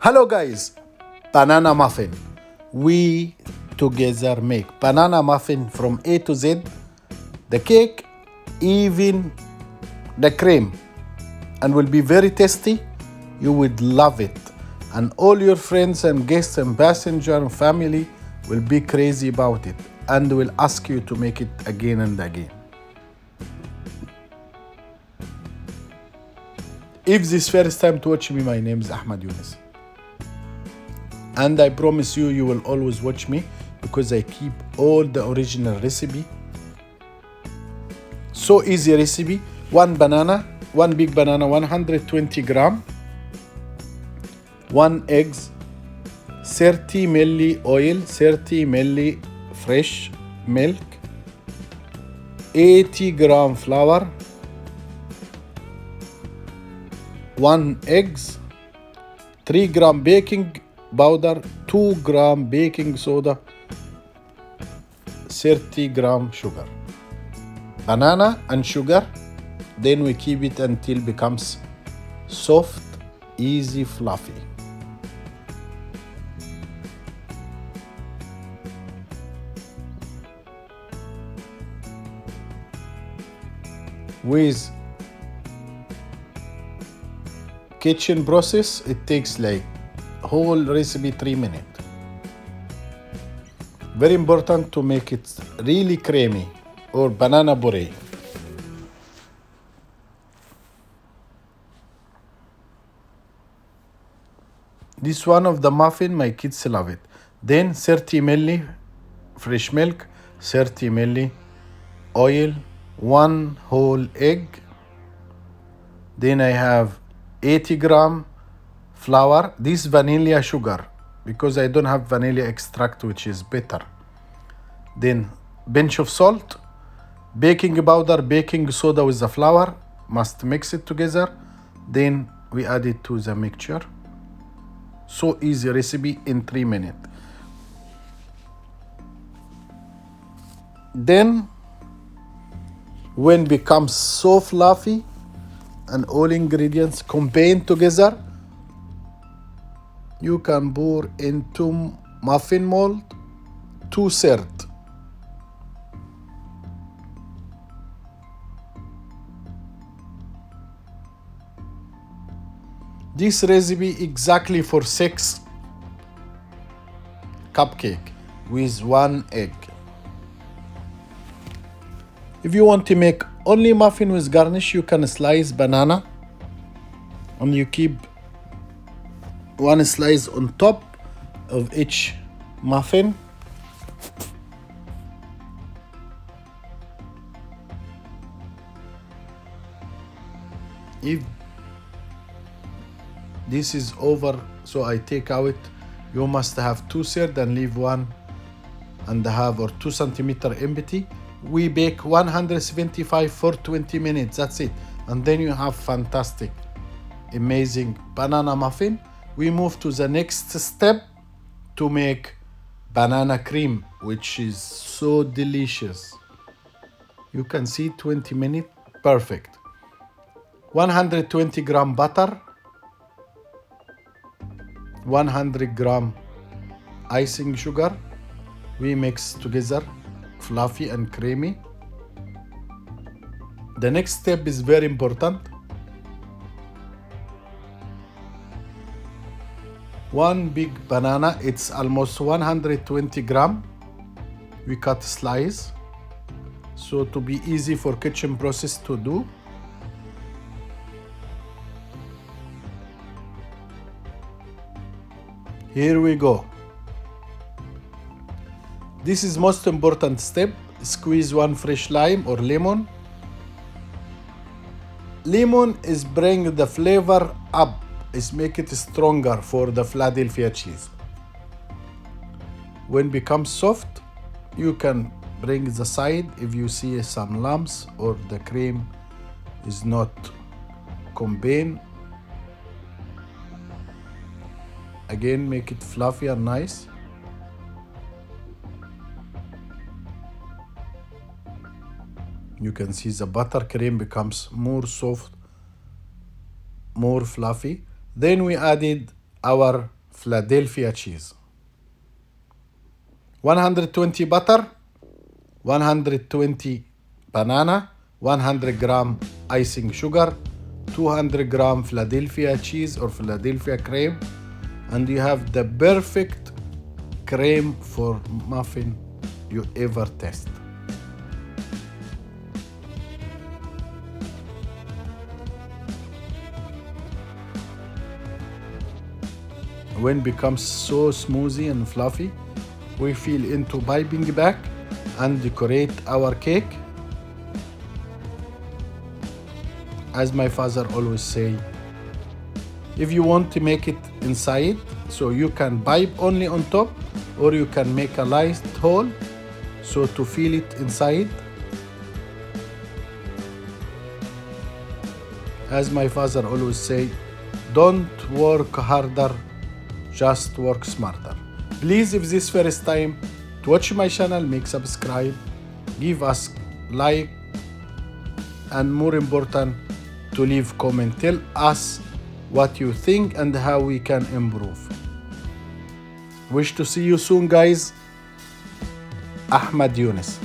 Hello guys, banana muffin. We together make banana muffin from A to Z, the cake, even the cream, and will be very tasty. You would love it. And all your friends and guests and passenger and family will be crazy about it and will ask you to make it again and again. If this first time to watch me, my name is Ahmad Yunus. And I promise you, you will always watch me because I keep all the original recipe. So easy recipe. One big banana, 120 gram, 1 eggs, 30 milli oil, 30 milli fresh milk, 80 gram flour, 1 eggs, 3 gram baking powder, 2 gram baking soda, 30 gram sugar. Banana and sugar, then we keep it until it becomes soft, easy, fluffy. With kitchen process, it takes like whole recipe 3 minutes. Very important to make it really creamy or banana puree. This one of the muffin, my kids love it. Then 30 milli fresh milk, 30 milli oil, 1 whole egg. Then I have 80 gram flour. This vanilla sugar because I don't have vanilla extract, which is better. Then pinch of salt, baking powder, baking soda with the flour. Must mix it together. Then we add it to the mixture. So easy recipe in 3 minutes. Then when becomes so fluffy and all ingredients combined together, you can pour into muffin mold 2/3. This recipe exactly for 6 cupcake with 1 egg. If you want to make only muffin with garnish, you can slice banana and you keep 1 slice on top of each muffin. If this is over, so I take out, you must have 2/3 and leave 1.5 or 2 centimeter empty. We bake 175 for 20 minutes. That's it. And then you have fantastic, amazing banana muffin. We move to the next step to make banana cream, which is so delicious. You can see 20 minutes, perfect. 120 gram butter, 100 gram icing sugar. We mix together, fluffy and creamy. The next step is very important. 1 big banana, it's almost 120 gram. We cut slice, so to be easy for kitchen process to do. Here we go. This is most important step. Squeeze 1 fresh lime or lemon. Lemon is bring the flavor up, is make it stronger for the Philadelphia cheese. When becomes soft, you can bring the side if you see some lumps or the cream is not combined. Again, make it fluffy and nice. You can see the butter cream becomes more soft, more fluffy. Then we added our Philadelphia cheese. 120 butter, 120 banana, 100 gram icing sugar, 200 gram Philadelphia cheese or Philadelphia cream, and you have the perfect cream for muffin you ever taste. When it becomes so smoothie and fluffy, we feel into piping back and decorate our cake. As my father always say, if you want to make it inside, so you can pipe only on top, or you can make a light hole so to feel it inside. As my father always say, don't work harder, just work smarter. Please, if this first time to watch my channel, make subscribe, give us like, and more important, to leave comment. Tell us what you think and how we can improve. Wish to see you soon, guys. Ahmed Yunus.